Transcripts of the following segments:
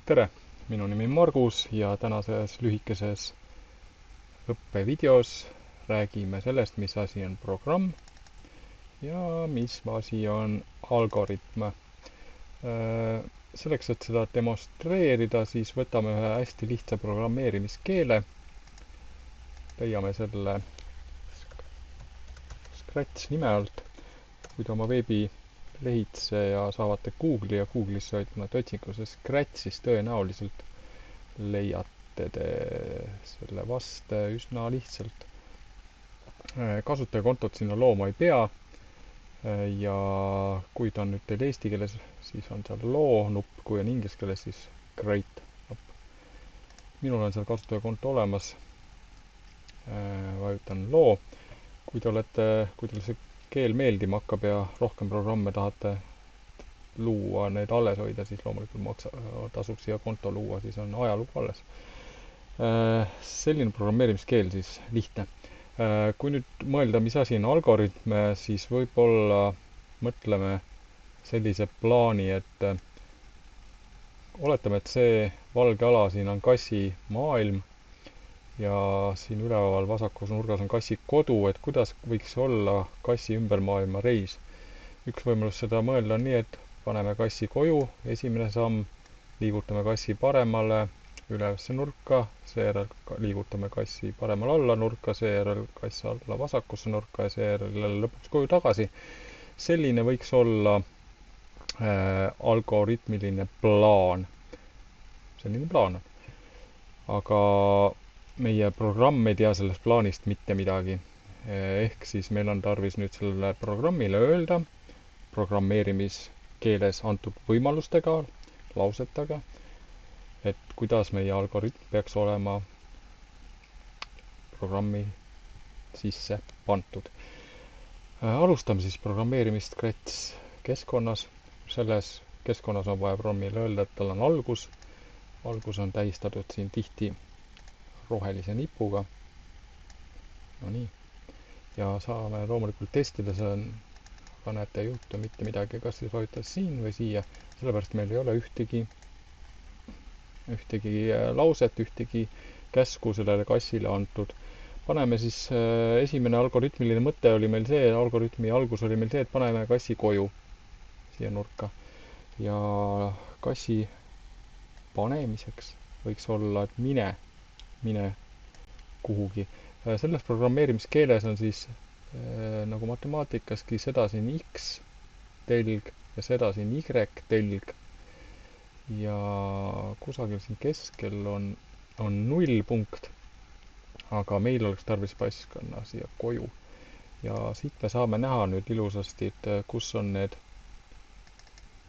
Tere! Minu nimi on Margus ja tänases lühikeses õppevideos räägime sellest, mis asi on programm ja mis asi on algoritm. Selleks, et seda demonstreerida, siis võtame ühe hästi lihtsa programmeerimiskeele. Leiame selle Scratch nime alt. Kui te oma veebilehitse ja saavate Google'i ja Google'isse hoidmata otsinguse Scratch, siis tõenäoliselt leiate te selle vaste üsna lihtsalt. Kasutajakontot sinna looma ei pea ja kui ta on nüüd teil eesti keeles, siis on seal loo nupp, kui on inglise keeles, siis create nupp. Minul on seal kasutajakonto olemas. Vajutan loo. Kui teile see keel meeldima hakkab ja rohkem programme tahate luua, need alles hoida, siis loomulikult tasub siia konto luua, siis on ajalugu alles. Selline programmeerimiskeel siis lihtne. Kui nüüd mõelda, mis asi on algoritm, siis võib-olla mõtleme sellise plaani, et oletame, et see valge ala siin on kassi maailm ja siin üleval vasakus nurgas on kassi kodu, et kuidas võiks olla kassi ümber maailma reis. Üks võimalus seda mõelda on nii, et paneme kassi koju, esimene samm, liigutame kassi paremale ülesse nurka, seejärel liigutame kassi paremal alla nurka, seejärel kass alla vasakusse nurka ja seejärel lõpuks koju tagasi. Selline võiks olla algoritmiline plaan. Selline plaan on. Aga meie programm ei tea sellest plaanist mitte midagi. Ehk siis meil on tarvis nüüd sellele programmile öelda programmeerimiskeeles antud võimalustega, lausetega, et kuidas meie algoritm peaks olema programmi sisse pantud. Alustame siis programmeerimist Scratch keskkonnas. Selles keskkonnas on vaja programmile öelda, et tal on algus. Algus on tähistatud siin tihti rohelise nipuga. No nii. Ja saame loomulikult testida, see on, aga näete, ei juhtu mitte midagi, kas siis vajutas siin või siia, sellepärast meil ei ole ühtegi lauset, ühtegi käsku sellele kassile antud. Paneme siis, esimene algoritmiline mõte oli meil see, algoritmi algus oli meil see, et paneme kassi koju siia nurka. Ja kassi panemiseks võiks olla, et mine kuhugi. Selles programmeerimiskeeles on siis nagu matemaatikaski seda siin X telg ja seda siin Y telg ja kusagil siin keskel on 0 punkt, aga meil oleks tarvis passkonna siia koju ja siit me saame näha nüüd ilusasti, et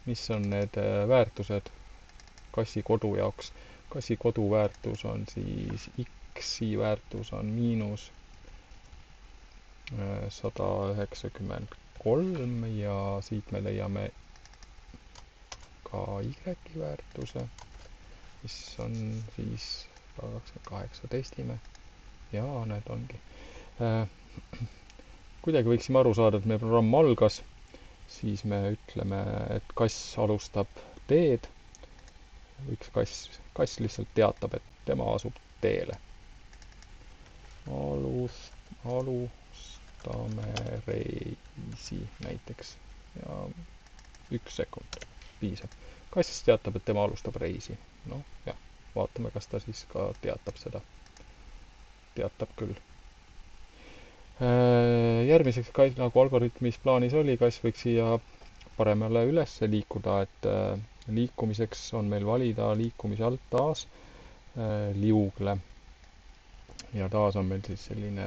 mis on need väärtused kassi kodu jaoks. Kassi kodu väärtus on siis X-i väärtus on miinus 193 ja siit me leiame ka Y-i väärtuse, mis on siis 128 testime ja need ongi. Kuidagi võiksime aru saada, et meie programm algas, siis me ütleme, et kass alustab teed. Võiks kass lihtsalt teatab, et tema asub teele. Alustame reisi näiteks ja 1 sekund piisab. Kass siis teatab, et tema alustab reisi. No jah, vaatame, kas ta siis ka teatab seda. Teatab küll. Järgmiseks, nagu algoritmis plaanis oli, kass võiks siia paremale üles liikuda, et liikumiseks on meil valida liikumise alt taas liugle. Ja taas on meil siis selline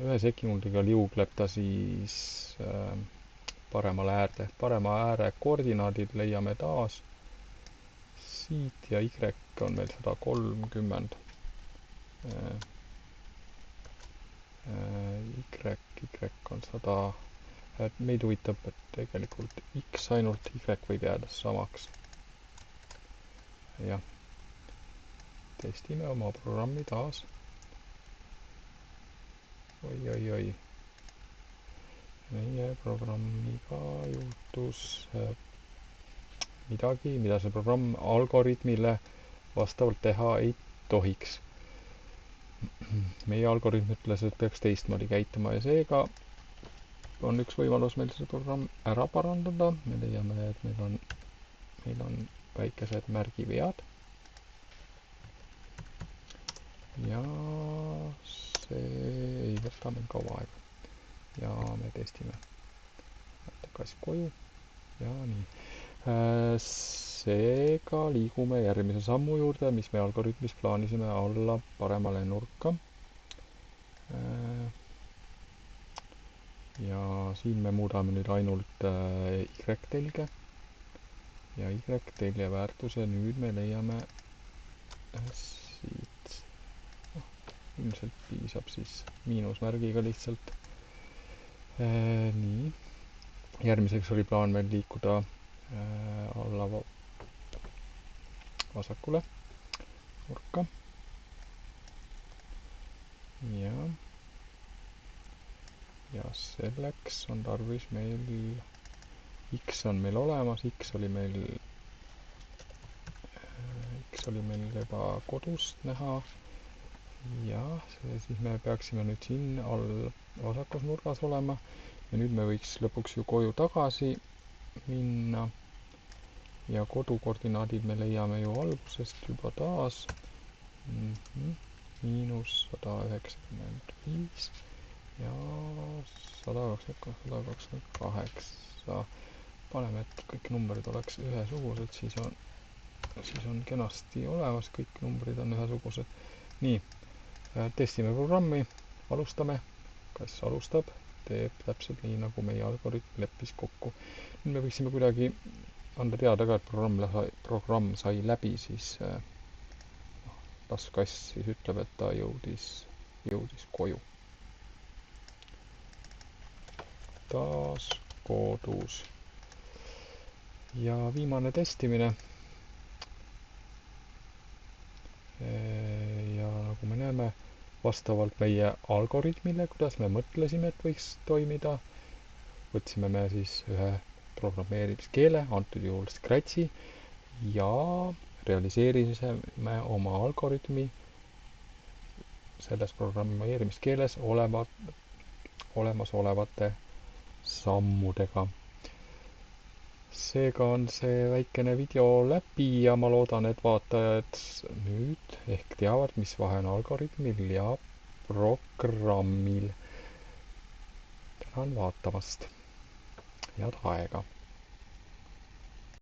ühe sekundiga liugleb ta siis paremale äärde. Parema ääre koordinaadid leiame taas. Siit ja Y on meil 130. Y on 100. Meid huvitab, et tegelikult X ainult, Y võib jääda samaks. Jah. Testime oma programmi taas. Oi. Meie programmiga juhtus midagi, mida see programm algoritmile vastavalt teha ei tohiks. Meie algoritm ütles, et peaks teistmoodi käituma ja seega on üks võimalus meil see programm ära parandada. Me leiame, et meil on väikesed märgivead ja see ei võta meil kaua aega. Ja me testime. Tagasi koju ja nii. Seega liigume järgmise sammu juurde, mis me algoritmis plaanisime alla paremale nurka. Ja siin me muudame nüüd ainult Y-telge. Ja Y-telje väärtuse nüüd me leiame siit. Ilmselt piisab siis miinusmärgiga lihtsalt. Nii. Järgmiseks oli plaan meil liikuda alla vasakule nurka. Ja selleks on tarvis meil X on meil olemas, X oli meil juba kodust näha. Ja siis me peaksime nüüd siin all vasakus nurgas olema. Ja nüüd me võiks lõpuks ju koju tagasi minna. Ja kodukoordinaadid me leiame ju algusest juba taas. -195 ja 128. Paneme, et kõik numbrid oleks ühesugused, siis on kenasti olemas, kõik numbrid on ühesugused. Nii, testime programmi, alustame. Kas alustab? Teeb täpselt nii, nagu meie algoritm leppis kokku. Nüüd me võiksime kuidagi anda teada ka, et programm sai läbi, siis las kass siis ütleb, et ta jõudis koju. Taas kodus. Ja viimane testimine. Ja nagu me näeme, vastavalt meie algoritmile, kuidas me mõtlesime, et võiks toimida, võtsime me siis ühe programmeerimiskeele, antud juhul Scratchi, ja realiseerisime oma algoritmi selles programmeerimiskeeles olemasolevate sammudega. Seega on see väikene video läbi ja ma loodan, et vaatajad nüüd ehk teavad, mis vahe on algoritmil ja programmil. Tänan vaatamast. Head aega!